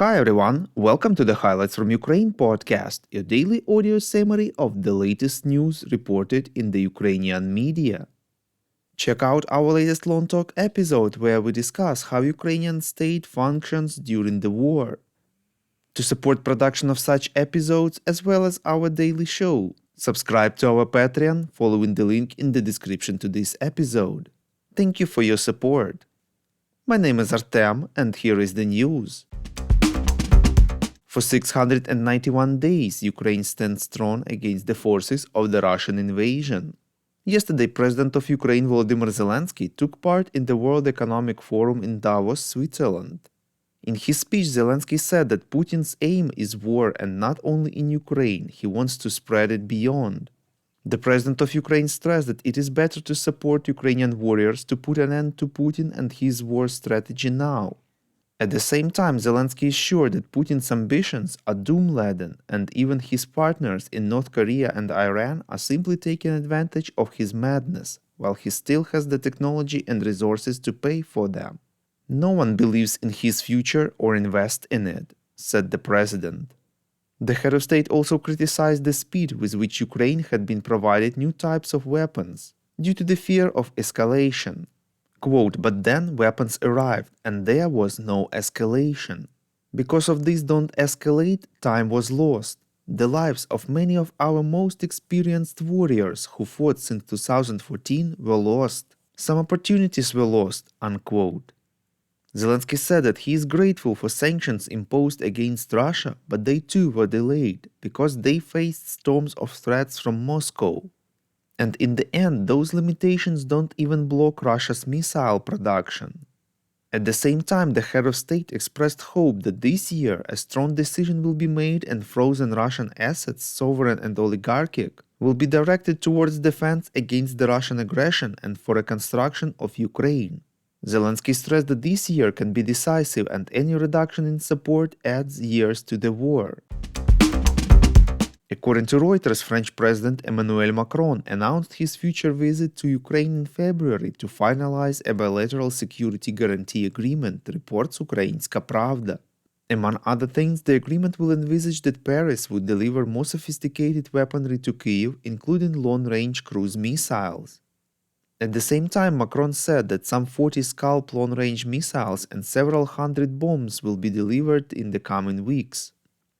Hi everyone, welcome to the Highlights from Ukraine podcast, your daily audio summary of the latest news reported in the Ukrainian media. Check out our latest Long Talk episode where we discuss how Ukrainian state functions during the war. To support production of such episodes as well as our daily show, subscribe to our Patreon following the link in the description to this episode. Thank you for your support. My name is Artem and here is the news. For 691 days, Ukraine stands strong against the forces of the Russian invasion. Yesterday, President of Ukraine Volodymyr Zelenskyy took part in the World Economic Forum in Davos, Switzerland. In his speech, Zelenskyy said that Putin's aim is war and not only in Ukraine, he wants to spread it beyond. The President of Ukraine stressed that it is better to support Ukrainian warriors to put an end to Putin and his war strategy now. At the same time, Zelenskyy is sure that Putin's ambitions are doom-laden and even his partners in North Korea and Iran are simply taking advantage of his madness, while he still has the technology and resources to pay for them. No one believes in his future or invests in it, said the president. The head of state also criticized the speed with which Ukraine had been provided new types of weapons, due to the fear of escalation. Quote, but then weapons arrived and there was no escalation. Because of this don't escalate, time was lost. The lives of many of our most experienced warriors who fought since 2014 were lost. Some opportunities were lost, unquote. Zelenskyy said that he is grateful for sanctions imposed against Russia, but they too were delayed because they faced storms of threats from Moscow. And in the end, those limitations don't even block Russia's missile production. At the same time, the head of state expressed hope that this year a strong decision will be made and frozen Russian assets, sovereign and oligarchic, will be directed towards defense against the Russian aggression and for reconstruction of Ukraine. Zelenskyy stressed that this year can be decisive and any reduction in support adds years to the war. According to Reuters, French President Emmanuel Macron announced his future visit to Ukraine in February to finalize a bilateral security guarantee agreement, reports Ukrainska Pravda. Among other things, the agreement will envisage that Paris would deliver more sophisticated weaponry to Kyiv, including long-range cruise missiles. At the same time, Macron said that some 40 Scalp long-range missiles and several hundred bombs will be delivered in the coming weeks.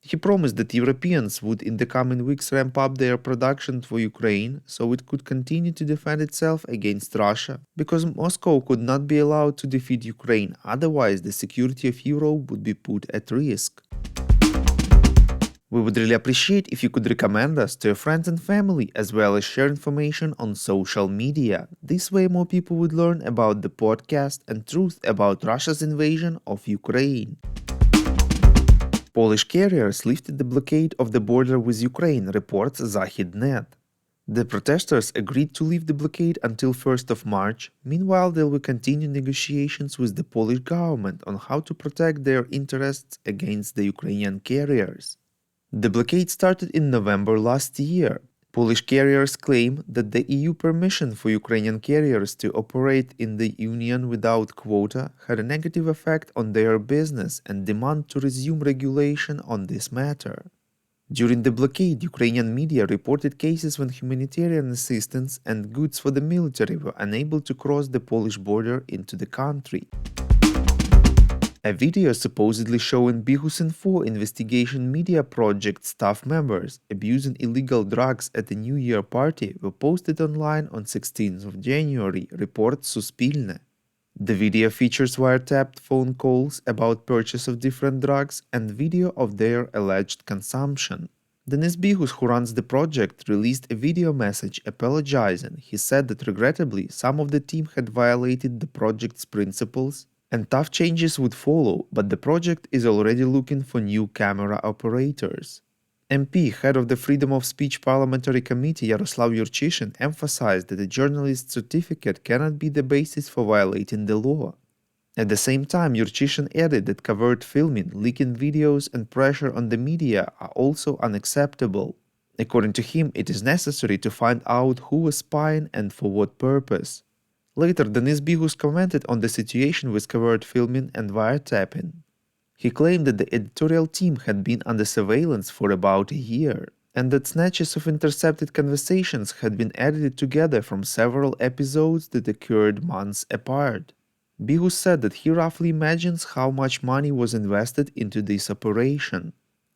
He promised that Europeans would in the coming weeks ramp up their production for Ukraine so it could continue to defend itself against Russia, because Moscow could not be allowed to defeat Ukraine, otherwise the security of Europe would be put at risk. We would really appreciate if you could recommend us to your friends and family as well as share information on social media. This way more people would learn about the podcast and truth about Russia's invasion of Ukraine. Polish carriers lifted the blockade of the border with Ukraine, reports Zahid.net. The protesters agreed to lift the blockade until 1st of March. Meanwhile, they will continue negotiations with the Polish government on how to protect their interests against the Ukrainian carriers. The blockade started in November last year. Polish carriers claim that the EU permission for Ukrainian carriers to operate in the Union without quota had a negative effect on their business and demand to resume regulation on this matter. During the blockade, Ukrainian media reported cases when humanitarian assistance and goods for the military were unable to cross the Polish border into the country. A video supposedly showing Bihus.info investigation media project staff members abusing illegal drugs at a New Year party were posted online on 16th of January, reports Suspilne. The video features wiretapped phone calls about purchase of different drugs and video of their alleged consumption. Denis Bihus, who runs the project, released a video message apologizing. He said that regrettably some of the team had violated the project's principles and tough changes would follow, but the project is already looking for new camera operators. MP, head of the Freedom of Speech Parliamentary Committee Yaroslav Yurchyshin, emphasized that a journalist's certificate cannot be the basis for violating the law. At the same time, Yurchyshin added that covert filming, leaking videos and pressure on the media are also unacceptable. According to him, it is necessary to find out who was spying and for what purpose. Later, Denis Bihus commented on the situation with covert filming and wiretapping. He claimed that the editorial team had been under surveillance for about a year, and that snatches of intercepted conversations had been edited together from several episodes that occurred months apart. Bihu said that he roughly imagines how much money was invested into this operation.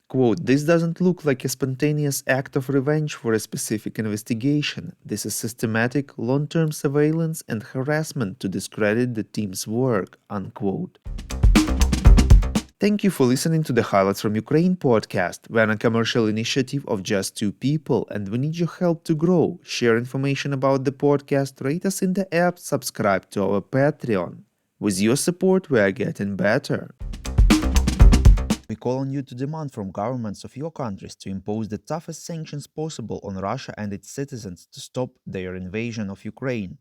Quote, "This doesn't look like a spontaneous act of revenge for a specific investigation. This is systematic, long-term surveillance and harassment to discredit the team's work," unquote. Thank you for listening to the Highlights from Ukraine podcast. We're a commercial initiative of just two people, and we need your help to grow. Share information about the podcast, rate us in the app, subscribe to our Patreon. With your support, we are getting better. We call on you to demand from governments of your countries to impose the toughest sanctions possible on Russia and its citizens to stop their invasion of Ukraine.